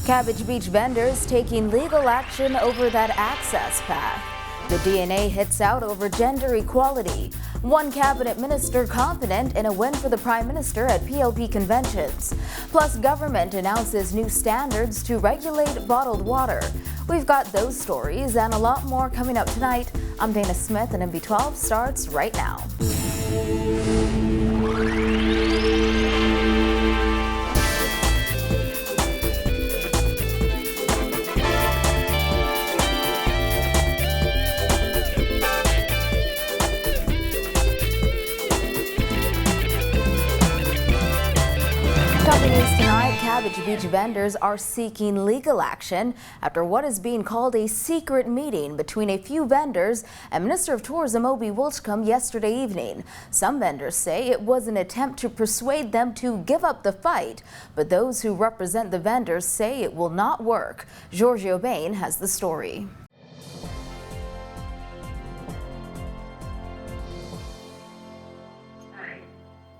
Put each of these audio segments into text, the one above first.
Cabbage Beach vendors taking legal action over that access path. The DNA hits out over gender equality. One cabinet minister confident in a win for the prime minister at PLP conventions. Plus, government announces new standards to regulate bottled water. We've got those stories and a lot more coming up tonight. I'm Dana Smith, and MB12 starts right now. Top news tonight, Cabbage Beach vendors are seeking legal action after what is being called a secret meeting between a few vendors and Minister of Tourism Obi Wilchcombe yesterday evening. Some vendors say it was an attempt to persuade them to give up the fight, but those who represent the vendors say it will not work. Giorgio Bain has the story.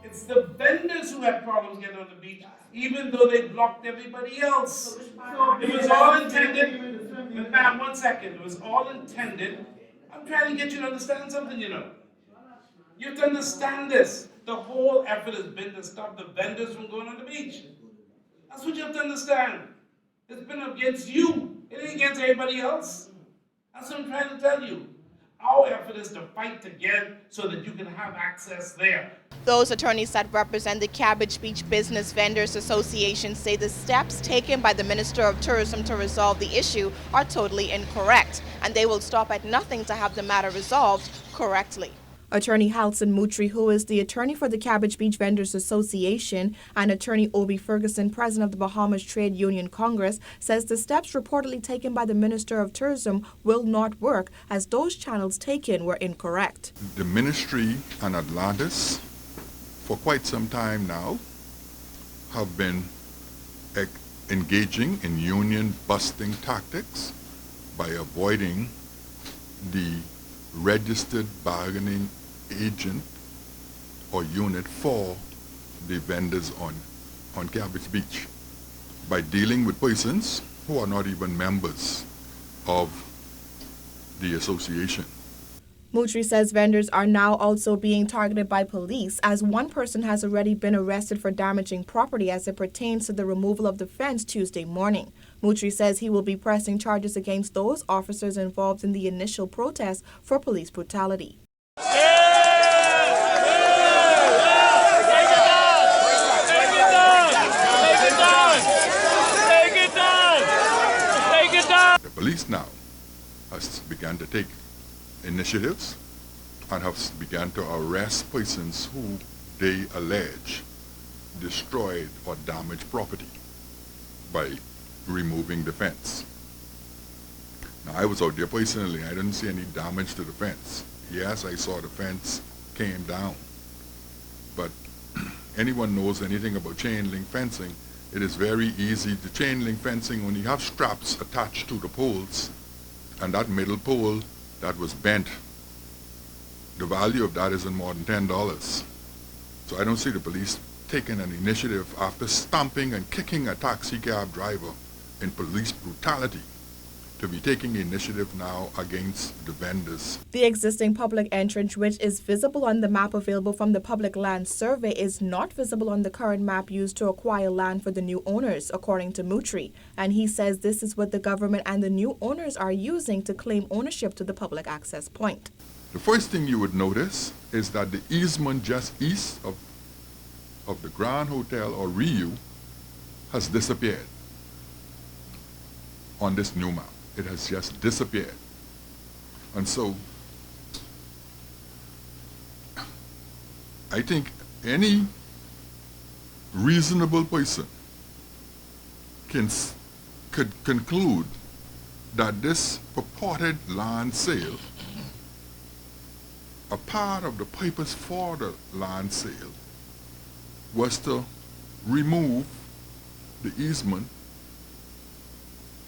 It's the vendors who had problems getting on the beach, even though they blocked everybody else. It was all intended. Ma'am, 1 second. It was all intended. I'm trying to get you to understand something, you know. You have to understand this. The whole effort has been to stop the vendors from going on the beach. That's what you have to understand. It's been against you. It ain't against everybody else. That's what I'm trying to tell you. Our effort is to fight again so that you can have access there. Those attorneys that represent the Cabbage Beach Business Vendors Association say the steps taken by the Minister of Tourism to resolve the issue are totally incorrect, and they will stop at nothing to have the matter resolved correctly. Attorney Halson Mutri, who is the attorney for the Cabbage Beach Vendors Association, and attorney Obi Ferguson, president of the Bahamas Trade Union Congress, says the steps reportedly taken by the Minister of Tourism will not work as those channels taken were incorrect. The ministry and Atlantis, for quite some time now, have been engaging in union-busting tactics by avoiding the registered bargaining agent or unit for the vendors on Cabbage Beach by dealing with persons who are not even members of the association. Mutri says vendors are now also being targeted by police, as one person has already been arrested for damaging property as it pertains to the removal of the fence Tuesday morning. Mutri says he will be pressing charges against those officers involved in the initial protest for police brutality. The police now has begun to take initiatives and have begun to arrest persons who they allege destroyed or damaged property by removing the fence. Now, I was out there personally. I didn't see any damage to the fence. Yes, I saw the fence came down. But anyone knows anything about chain link fencing, it is very easy to chain link fencing when you have straps attached to the poles, and that middle pole that was bent, the value of that isn't more than $10. So I don't see the police taking an initiative after stomping and kicking a taxi cab driver in police brutality to be taking initiative now against the vendors. The existing public entrance, which is visible on the map available from the Public Land Survey, is not visible on the current map used to acquire land for the new owners, according to Mutri. And he says this is what the government and the new owners are using to claim ownership to the public access point. The first thing you would notice is that the easement just east of the Grand Hotel or Riu has disappeared on this new map. It has just disappeared. And so I think any reasonable person could conclude that this purported land sale, a part of the purpose for the land sale, was to remove the easement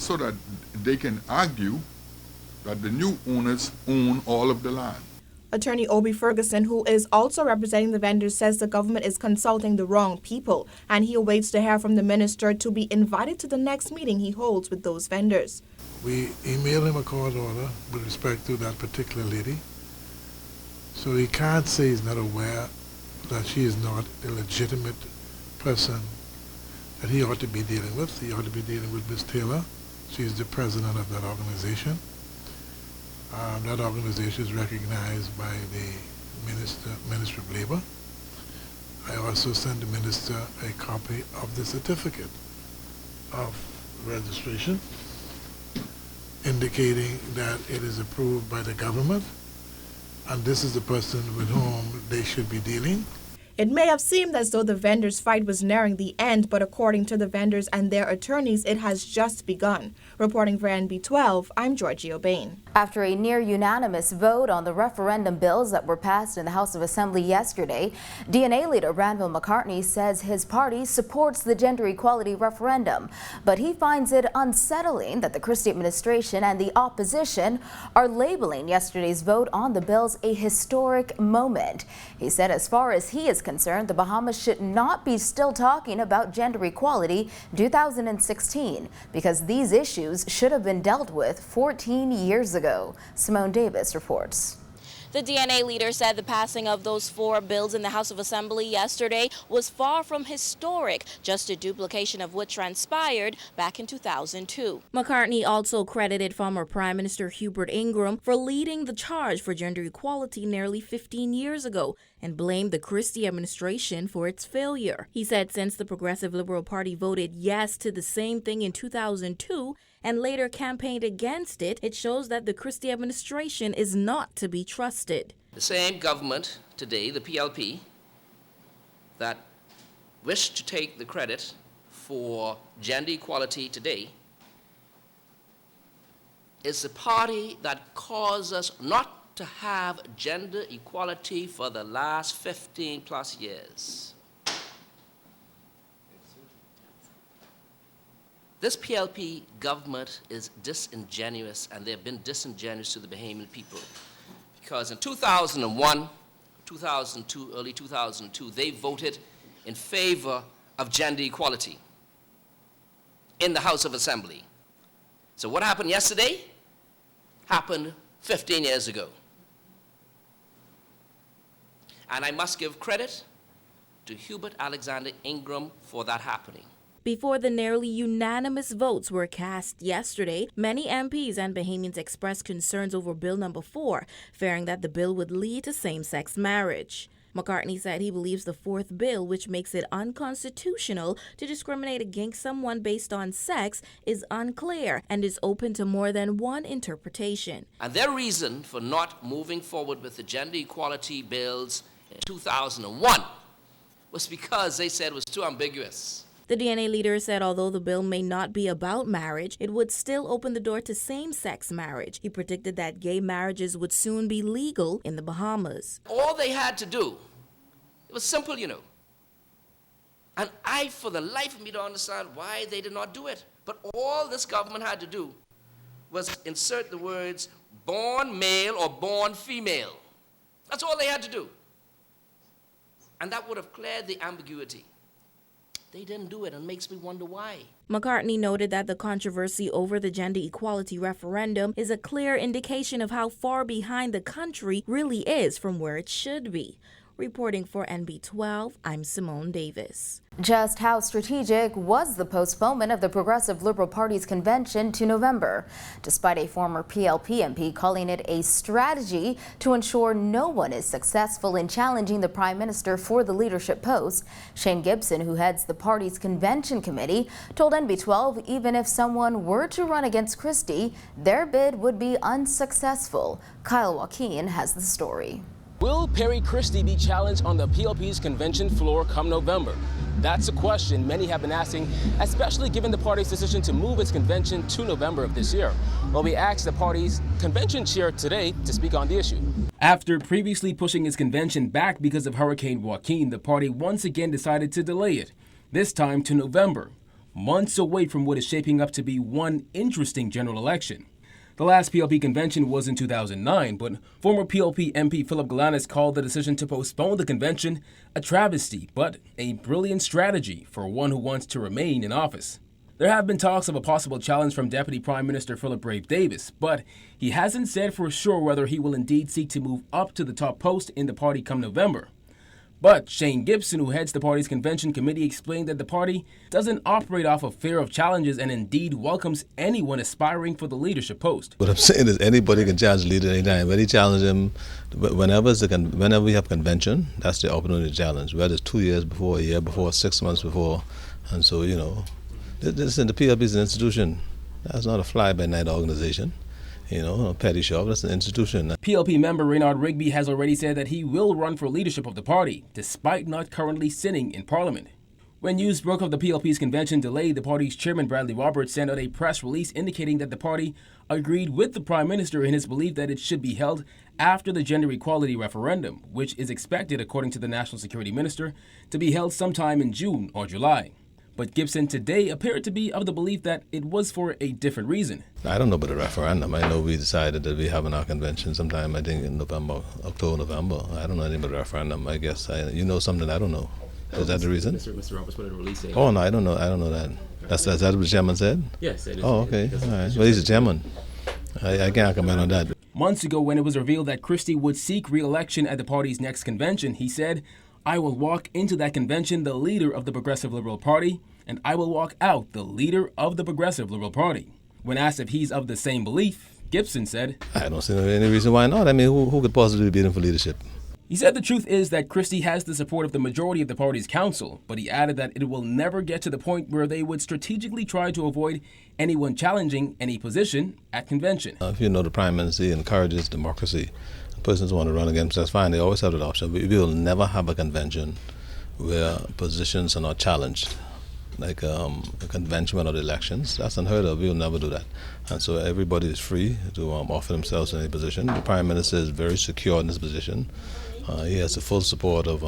so that they can argue that the new owners own all of the land. Attorney Obi Ferguson, who is also representing the vendors, says the government is consulting the wrong people, and he awaits to hear from the minister to be invited to the next meeting he holds with those vendors. We emailed him a court order with respect to that particular lady, so he can't say he's not aware that she is not a legitimate person that he ought to be dealing with. He ought to be dealing with Ms. Taylor. She's the president of that organization. That organization is recognized by the Ministry of Labor. I also sent the minister a copy of the certificate of registration indicating that it is approved by the government, and this is the person with whom they should be dealing. It may have seemed as though the vendors' fight was nearing the end, but according to the vendors and their attorneys, it has just begun. Reporting for NB12, I'm Georgie O'Bain. After a near-unanimous vote on the referendum bills that were passed in the House of Assembly yesterday, DNA leader Ranville McCartney says his party supports the gender equality referendum, but he finds it unsettling that the Christie administration and the opposition are labeling yesterday's vote on the bills a historic moment. He said as far as he is concerned, the Bahamas should not be still talking about gender equality in 2016 because these issues should have been dealt with 14 years ago. Simone Davis reports. The DNA leader said the passing of those 4 bills in the House of Assembly yesterday was far from historic, just a duplication of what transpired back in 2002. McCartney also credited former Prime Minister Hubert Ingraham for leading the charge for gender equality nearly 15 years ago and blamed the Christie administration for its failure. He said since the Progressive Liberal Party voted yes to the same thing in 2002 and later campaigned against it, it shows that the Christie administration is not to be trusted. The same government today, the PLP, that wished to take the credit for gender equality today, is the party that caused us not to have gender equality for the last 15 plus years. This PLP government is disingenuous, and they've been disingenuous to the Bahamian people. Because in 2001, 2002, early 2002, they voted in favor of gender equality in the House of Assembly. So what happened yesterday happened 15 years ago. And I must give credit to Hubert Alexander Ingraham for that happening. Before the nearly unanimous votes were cast yesterday, many MPs and Bahamians expressed concerns over Bill number 4, fearing that the bill would lead to same-sex marriage. McCartney said he believes the 4th bill, which makes it unconstitutional to discriminate against someone based on sex, is unclear and is open to more than one interpretation. And their reason for not moving forward with the gender equality bills in 2001 was because they said it was too ambiguous. The DNA leader said although the bill may not be about marriage, it would still open the door to same-sex marriage. He predicted that gay marriages would soon be legal in the Bahamas. All they had to do, it was simple, you know. And I, for the life of me, don't understand why they did not do it. But all this government had to do was insert the words born male or born female. That's all they had to do. And that would have cleared the ambiguity. They didn't do it, and it makes me wonder why. McCartney noted that the controversy over the gender equality referendum is a clear indication of how far behind the country really is from where it should be. Reporting for NB12, I'm Simone Davis. Just how strategic was the postponement of the Progressive Liberal Party's convention to November, despite a former PLP MP calling it a strategy to ensure no one is successful in challenging the Prime Minister for the leadership post? Shane Gibson, who heads the party's convention committee, told NB12 even if someone were to run against Christie, their bid would be unsuccessful. Kyle Joaquin has the story. Will Perry Christie be challenged on the PLP's convention floor come November? That's a question many have been asking, especially given the party's decision to move its convention to November of this year. Well, we asked the party's convention chair today to speak on the issue. After previously pushing its convention back because of Hurricane Joaquin, the party once again decided to delay it, this time to November, months away from what is shaping up to be one interesting general election. The last PLP convention was in 2009, but former PLP MP Philip Galanis called the decision to postpone the convention a travesty, but a brilliant strategy for one who wants to remain in office. There have been talks of a possible challenge from Deputy Prime Minister Philip Brave Davis, but he hasn't said for sure whether he will indeed seek to move up to the top post in the party come November. But Shane Gibson, who heads the party's convention committee, explained that the party doesn't operate off of fear of challenges and indeed welcomes anyone aspiring for the leadership post. What I'm saying is anybody can challenge the leader anytime. When he challenges him, whenever we have convention, that's the opportunity to challenge, whether it's 2 years before, a year before, 6 months before. And so, the PLP is an institution. That's not a fly-by-night organization. A petty shop, that's an institution. PLP member Reynard Rigby has already said that he will run for leadership of the party, despite not currently sitting in Parliament. When news broke of the PLP's convention delay, the party's chairman Bradley Roberts sent out a press release indicating that the party agreed with the Prime Minister in his belief that it should be held after the gender equality referendum, which is expected, according to the National Security Minister, to be held sometime in June or July. But Gibson today appeared to be of the belief that it was for a different reason. I don't know about the referendum. I know we decided that we having our convention sometime, I think in October, November. I don't know anything about the referendum. I guess you know something I don't know. Is that the reason? Mr. Roberts put a release saying. Oh, no, I don't know that. Is that what the chairman said? Yes, it is. Oh, okay. All right. Well, he's the chairman. I can't comment on that. Months ago, when it was revealed that Christie would seek re-election at the party's next convention, he said, "I will walk into that convention the leader of the Progressive Liberal Party, and I will walk out the leader of the Progressive Liberal Party." When asked if he's of the same belief, Gibson said, "I don't see any reason why not. I mean, who could possibly beat him for leadership?" He said the truth is that Christie has the support of the majority of the party's council, but he added that it will never get to the point where they would strategically try to avoid anyone challenging any position at convention. If the Prime Minister encourages democracy, persons want to run against, that's fine. They always have that option. We will never have a convention where positions are not challenged, like a convention without elections. That's unheard of. We will never do that. And so everybody is free to offer themselves in any position. The Prime Minister is very secure in his position. He has the full support of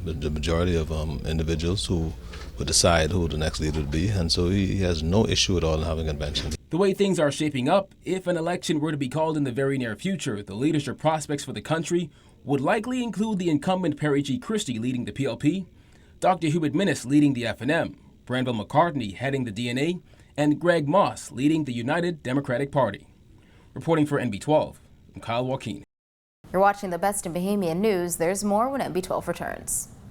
the majority of individuals who will decide who the next leader would be. And so he has no issue at all in having a convention. The way things are shaping up, if an election were to be called in the very near future, the leadership prospects for the country would likely include the incumbent Perry G. Christie leading the PLP, Dr. Hubert Minnis leading the FNM, Granville McCartney heading the DNA, and Greg Moss leading the United Democratic Party. Reporting for NB12, I'm Kyle Joaquin. You're watching the best in Bahamian news. There's more when NB12 returns.